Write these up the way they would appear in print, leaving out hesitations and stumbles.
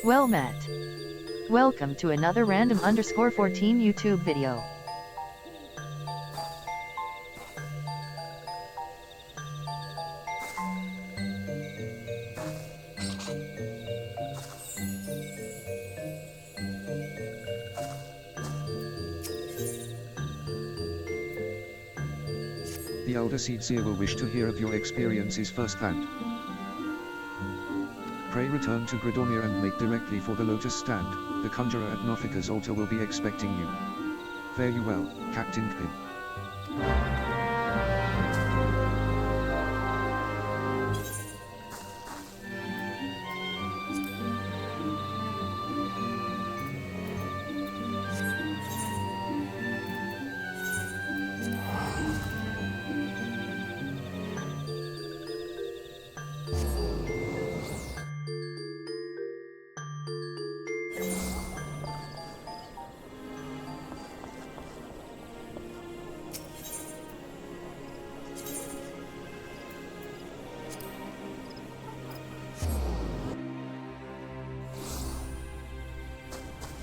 Well met. Welcome to another random_14 YouTube video. The Elder Setzer will wish to hear of your experiences firsthand. Pray return to Gridonia and make directly for the Lotus Stand. The Conjurer at Nothika's altar will be expecting you. Fare you well, Captain Pim.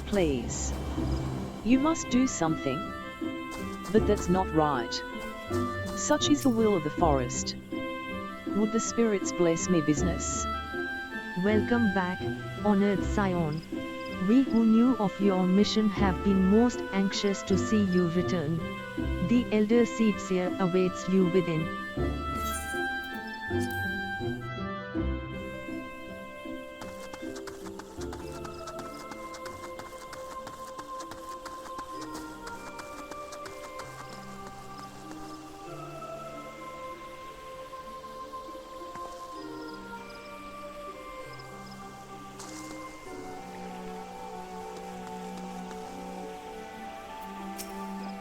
Please. You must do something. But that's not right. Such is the will of the forest. Would the spirits bless me business? Welcome back, honored Scion. We who knew of your mission have been most anxious to see you return. The Elder Setzer awaits you within.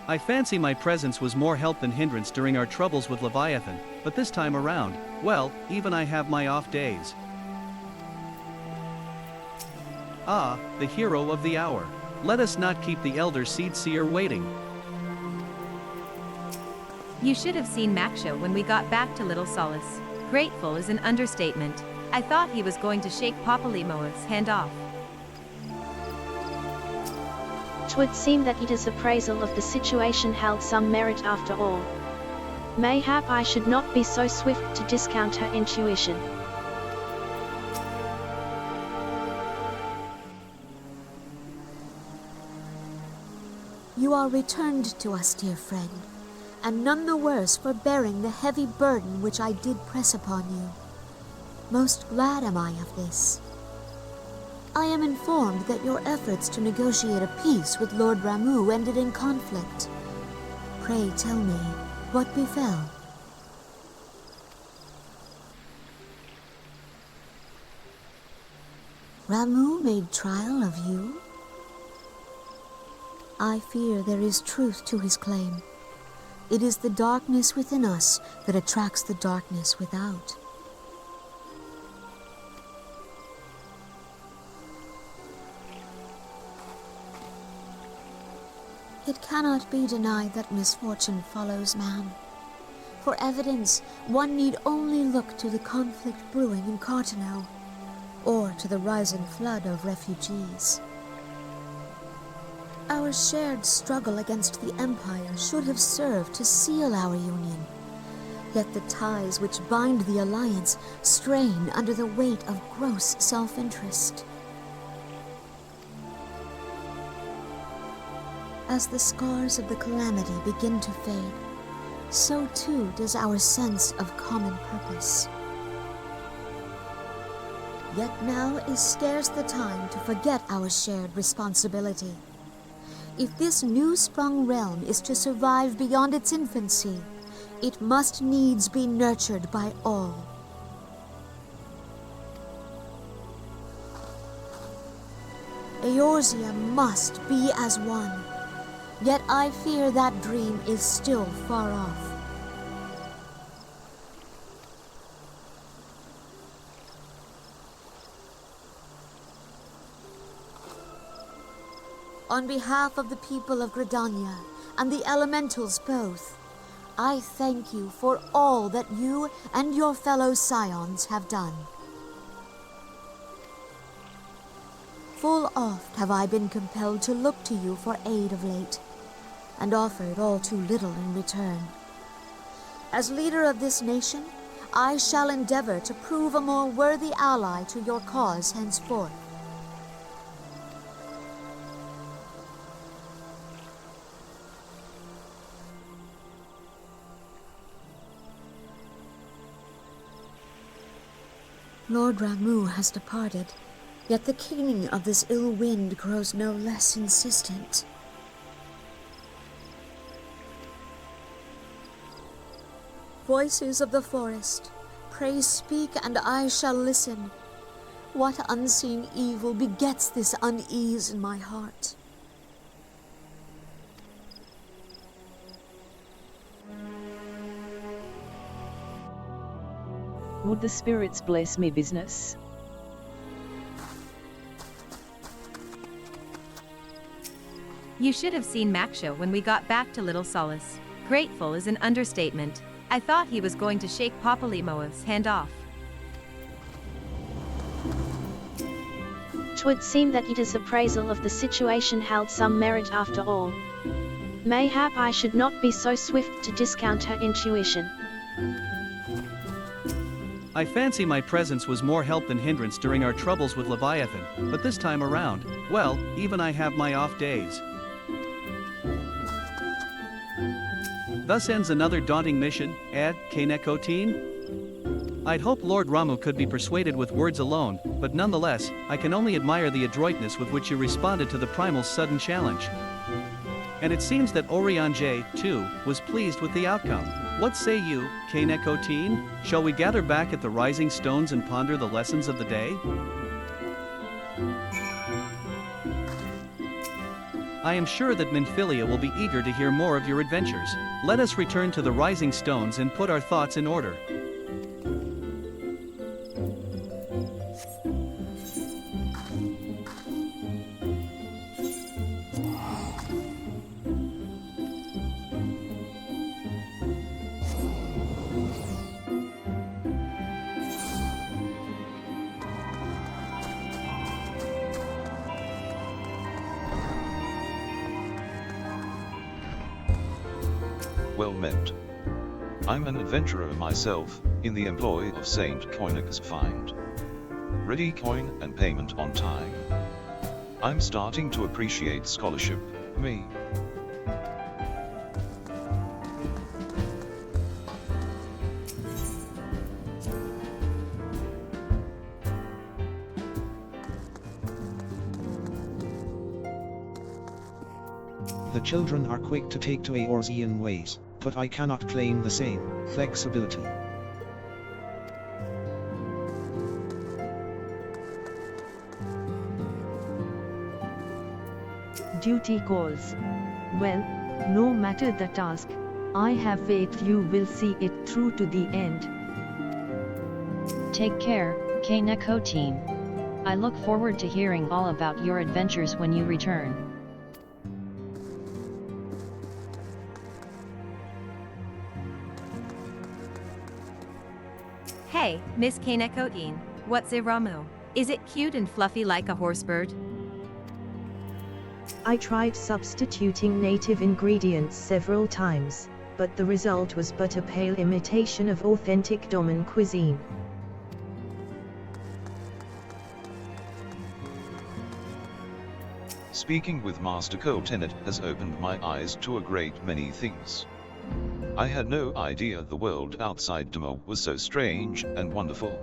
I fancy my presence was more help than hindrance during our troubles with Leviathan, but this time around, well, even I have my off days. Ah, the hero of the hour. Let us not keep the Elder Setzer waiting. You should have seen Maksha when we got back to Little Solace. Grateful is an understatement. I thought he was going to shake Papalimo's hand off. 'Twould seem that his appraisal of the situation held some merit after all. Mayhap I should not be so swift to discount her intuition. You are returned to us, dear friend, and none the worse for bearing the heavy burden which I did press upon you. Most glad am I of this. I am informed that your efforts to negotiate a peace with Lord Ramuh ended in conflict. Pray tell me, what befell? Ramuh made trial of you? I fear there is truth to his claim. It is the darkness within us that attracts the darkness without. It cannot be denied that misfortune follows man. For evidence, one need only look to the conflict brewing in Cartano, or to the rising flood of refugees. Our shared struggle against the Empire should have served to seal our union, yet the ties which bind the Alliance strain under the weight of gross self-interest. As the scars of the calamity begin to fade, so too does our sense of common purpose. Yet now is scarce the time to forget our shared responsibility. If this new-sprung realm is to survive beyond its infancy, it must needs be nurtured by all. Eorzea must be as one. Yet I fear that dream is still far off. On behalf of the people of Gridonia and the elementals both, I thank you for all that you and your fellow scions have done. Full oft have I been compelled to look to you for aid of late, and offered all too little in return. As leader of this nation, I shall endeavor to prove a more worthy ally to your cause henceforth. Lord Ramu has departed, yet the keening of this ill wind grows no less insistent. Voices of the forest, pray speak and I shall listen. What unseen evil begets this unease in my heart? Would the spirits bless me business? You should have seen Maksha when we got back to Little Solace. Grateful is an understatement. I thought he was going to shake Papalimoa's hand off. 'Twould seem that his appraisal of the situation held some merit after all. Mayhap I should not be so swift to discount her intuition. I fancy my presence was more help than hindrance during our troubles with Leviathan, but this time around, well, even I have my off days. Thus ends another daunting mission, Ad Kanekotin. I'd hope Lord Ramu could be persuaded with words alone, but nonetheless, I can only admire the adroitness with which you responded to the Primal's sudden challenge. And it seems that Orionje, too, was pleased with the outcome. What say you, Kanekotin? Shall we gather back at the Rising Stones and ponder the lessons of the day? I am sure that Minfilia will be eager to hear more of your adventures. Let us return to the Rising Stones and put our thoughts in order. Well met. I'm an adventurer myself, in the employ of Saint Koinig's Find. Ready coin and payment on time. I'm starting to appreciate scholarship, me. The children are quick to take to Eorzean ways, but I cannot claim the same flexibility. Duty calls. Well, no matter the task, I have faith you will see it through to the end. Take care, Kaneko team. I look forward to hearing all about your adventures when you return. Hey, Miss Kanekotin, what's Iramu? Is it cute and fluffy like a horsebird? I tried substituting native ingredients several times, but the result was but a pale imitation of authentic Domin cuisine. Speaking with Master Co-Tenet has opened my eyes to a great many things. I had no idea the world outside Demo was so strange and wonderful.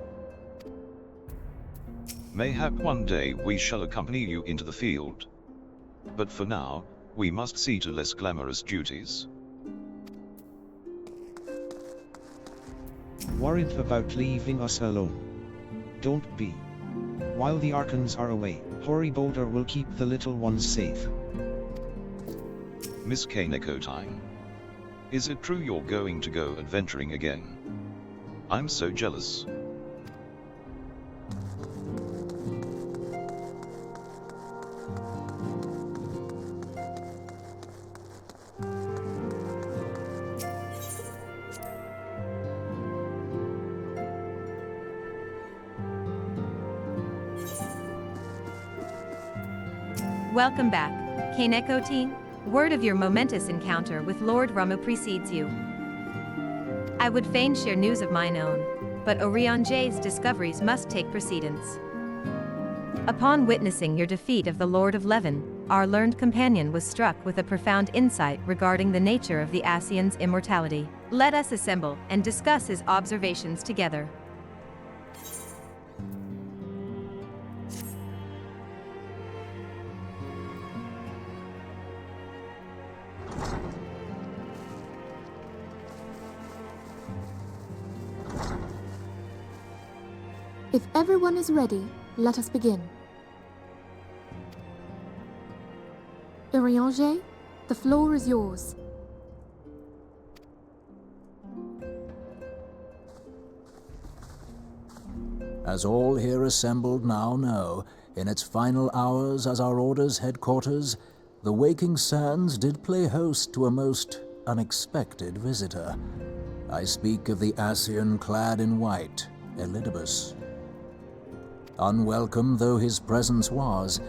Mayhap one day we shall accompany you into the field. But for now, we must see to less glamorous duties. Worried about leaving us alone? Don't be. While the Archons are away, Hori Boulder will keep the little ones safe. Miss Kaneko time. Is it true you're going to go adventuring again? I'm so jealous. Welcome back, Kaneko team. Word of your momentous encounter with Lord Ramu precedes you. I would fain share news of mine own, but Orion J's discoveries must take precedence. Upon witnessing your defeat of the Lord of Levin, our learned companion was struck with a profound insight regarding the nature of the Asian's immortality. Let us assemble and discuss his observations together. If everyone is ready, let us begin. Urianger, the floor is yours. As all here assembled now know, in its final hours as our Order's headquarters, the Waking Sands did play host to a most unexpected visitor. I speak of the Asian clad in white, Elidibus. Unwelcome though his presence was,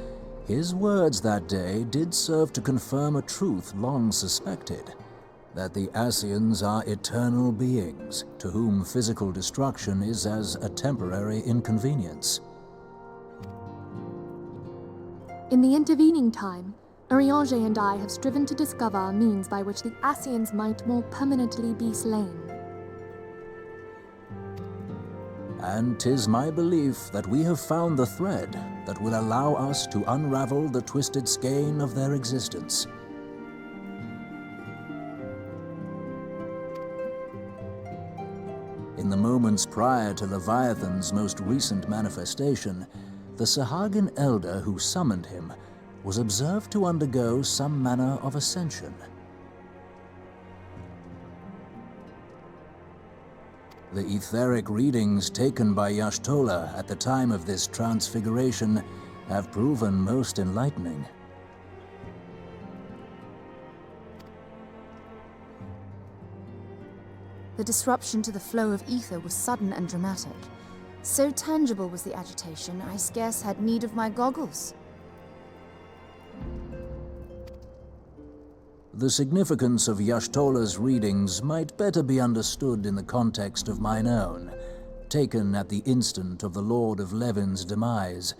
his words that day did serve to confirm a truth long suspected, that the Asians are eternal beings, to whom physical destruction is as a temporary inconvenience. In the intervening time, Urianger and I have striven to discover a means by which the Asians might more permanently be slain. And 'tis my belief that we have found the thread that will allow us to unravel the twisted skein of their existence. In the moments prior to Leviathan's most recent manifestation, the Sahagin elder who summoned him was observed to undergo some manner of ascension. The etheric readings taken by Y'shtola at the time of this transfiguration have proven most enlightening. The disruption to the flow of ether was sudden and dramatic. So tangible was the agitation, I scarce had need of my goggles. The significance of Y'shtola's readings might better be understood in the context of mine own, taken at the instant of the Lord of Levin's demise.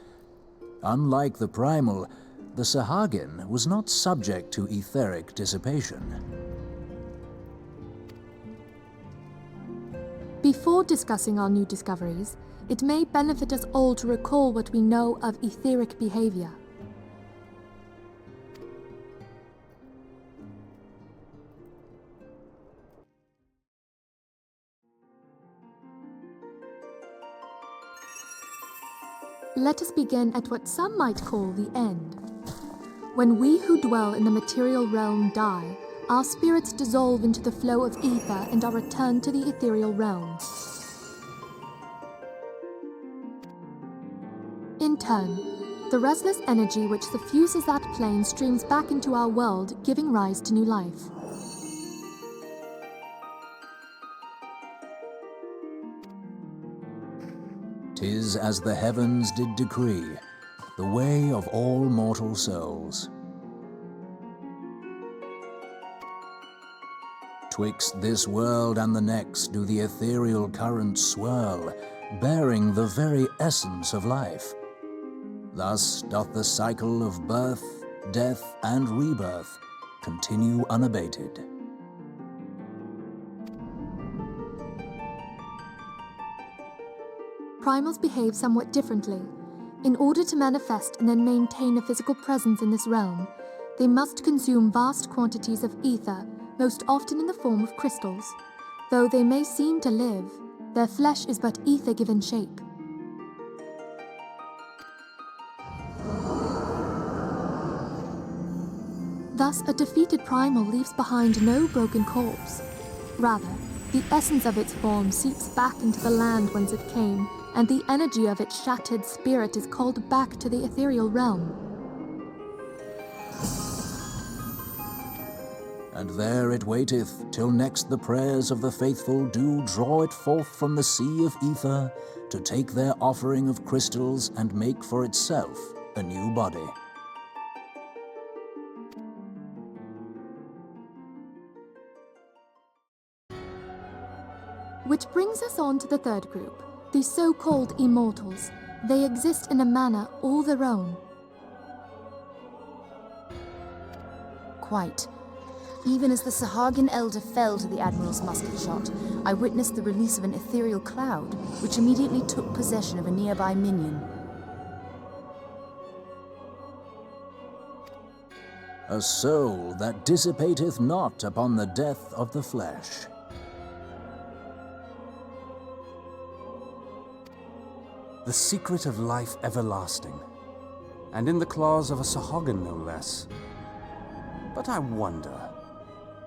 Unlike the Primal, the Sahagin was not subject to etheric dissipation. Before discussing our new discoveries, it may benefit us all to recall what we know of etheric behavior. Let us begin at what some might call the end. When we who dwell in the material realm die, our spirits dissolve into the flow of ether and are returned to the ethereal realm. In turn, the restless energy which suffuses that plane streams back into our world, giving rise to new life. "'Tis as the heavens did decree, the way of all mortal souls. Twixt this world and the next do the ethereal currents swirl, bearing the very essence of life. Thus doth the cycle of birth, death, and rebirth continue unabated." Primals behave somewhat differently. In order to manifest and then maintain a physical presence in this realm, they must consume vast quantities of ether, most often in the form of crystals. Though they may seem to live, their flesh is but ether given shape. Thus, a defeated primal leaves behind no broken corpse. Rather, the essence of its form seeps back into the land whence it came, and the energy of its shattered spirit is called back to the ethereal realm. And there it waiteth, till next the prayers of the faithful do draw it forth from the sea of ether, to take their offering of crystals and make for itself a new body. Which brings us on to the third group, the so-called immortals. They exist in a manner all their own. Quite. Even as the Sahagin Elder fell to the Admiral's musket shot, I witnessed the release of an ethereal cloud, which immediately took possession of a nearby minion. A soul that dissipateth not upon the death of the flesh. The secret of life everlasting, and in the claws of a Sahagin no less. But I wonder,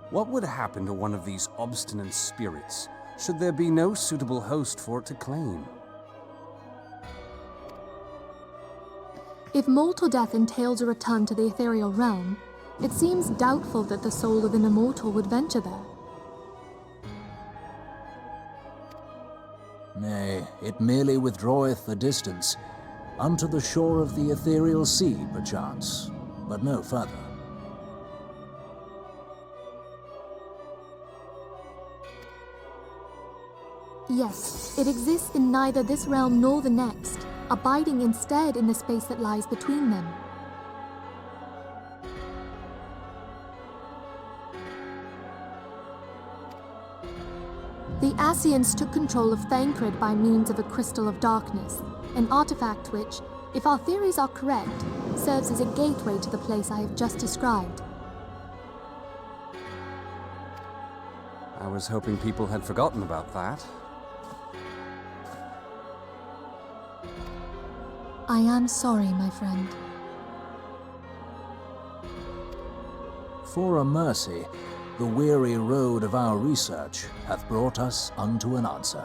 what would happen to one of these obstinate spirits, should there be no suitable host for it to claim? If mortal death entails a return to the ethereal realm, it seems doubtful that the soul of an immortal would venture there. Nay, it merely withdraweth the distance, unto the shore of the ethereal sea, perchance, but no further. Yes, it exists in neither this realm nor the next, abiding instead in the space that lies between them. The Ascians took control of Thancred by means of a crystal of darkness, an artifact which, if our theories are correct, serves as a gateway to the place I have just described. I was hoping people had forgotten about that. I am sorry, my friend. For a mercy, the weary road of our research hath brought us unto an answer.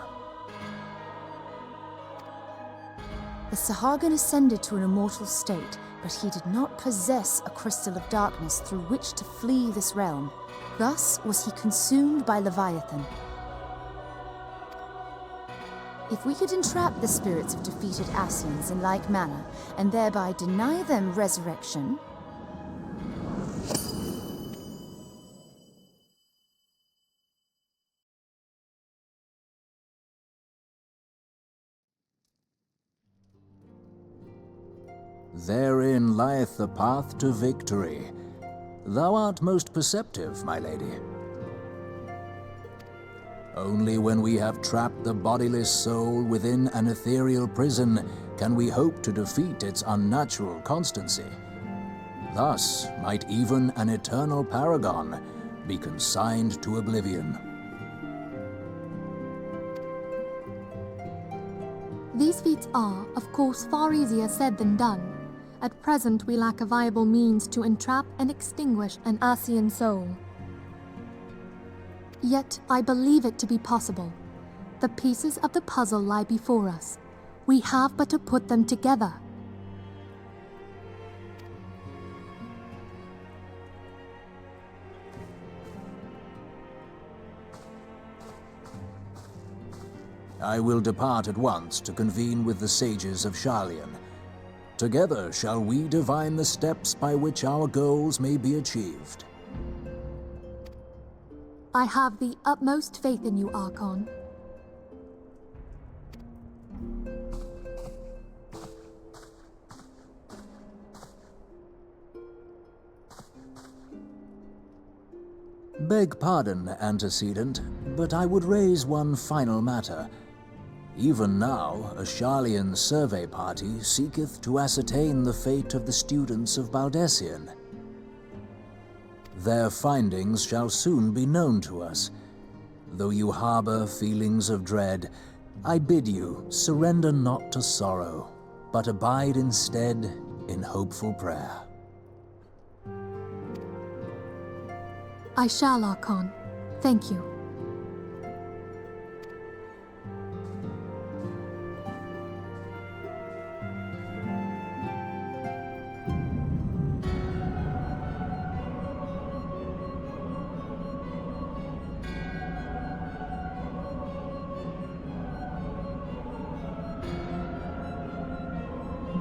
The Sahagin ascended to an immortal state, but he did not possess a crystal of darkness through which to flee this realm. Thus was he consumed by Leviathan. If we could entrap the spirits of defeated Ascians in like manner, and thereby deny them resurrection, Therein lieth the path to victory. Thou art most perceptive, my lady. Only when we have trapped the bodiless soul within an ethereal prison can we hope to defeat its unnatural constancy. Thus might even an eternal paragon be consigned to oblivion. These feats are, of course, far easier said than done. At present, we lack a viable means to entrap and extinguish an Ascian soul. Yet, I believe it to be possible. The pieces of the puzzle lie before us. We have but to put them together. I will depart at once to convene with the sages of Sharlayan. Together shall we divine the steps by which our goals may be achieved. I have the utmost faith in you, Archon. Beg pardon, antecedent, but I would raise one final matter. Even now, a Sharlayan survey party seeketh to ascertain the fate of the students of Baldessian. Their findings shall soon be known to us. Though you harbor feelings of dread, I bid you surrender not to sorrow, but abide instead in hopeful prayer. I shall, Archon. Thank you.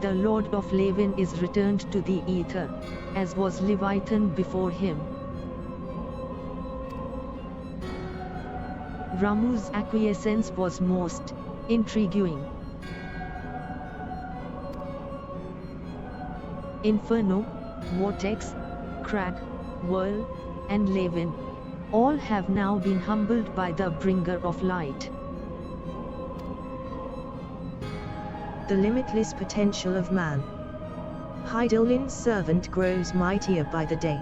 The Lord of Levin is returned to the ether, as was Leviathan before him. Ramu's acquiescence was most intriguing. Inferno, Vortex, Crack, Whirl, and Levin all have now been humbled by the Bringer of Light. The limitless potential of man. Hydaelyn's servant grows mightier by the day.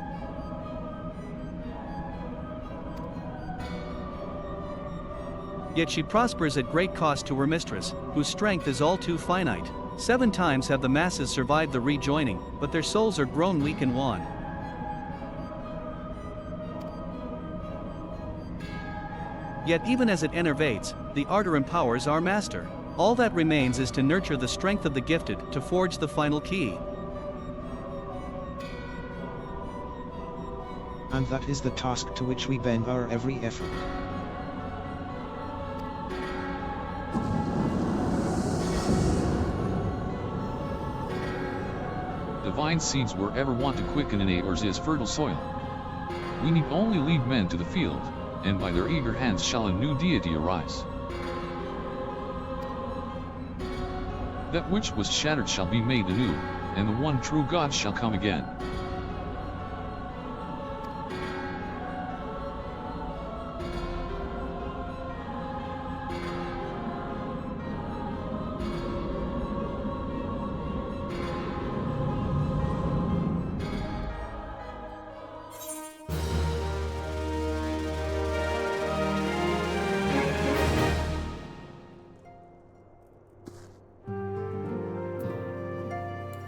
Yet she prospers at great cost to her mistress, whose strength is all too finite. 7 times have the masses survived the rejoining, but their souls are grown weak and wan. Yet even as it enervates, the ardor empowers our master. All that remains is to nurture the strength of the gifted to forge the final key. And that is the task to which we bend our every effort. Divine seeds wherever want to quicken in neighbors is fertile soil. We need only lead men to the field, and by their eager hands shall a new deity arise. That which was shattered shall be made anew, and the one true God shall come again.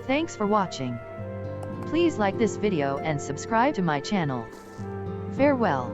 Thanks for watching. Please like this video and subscribe to my channel. Farewell.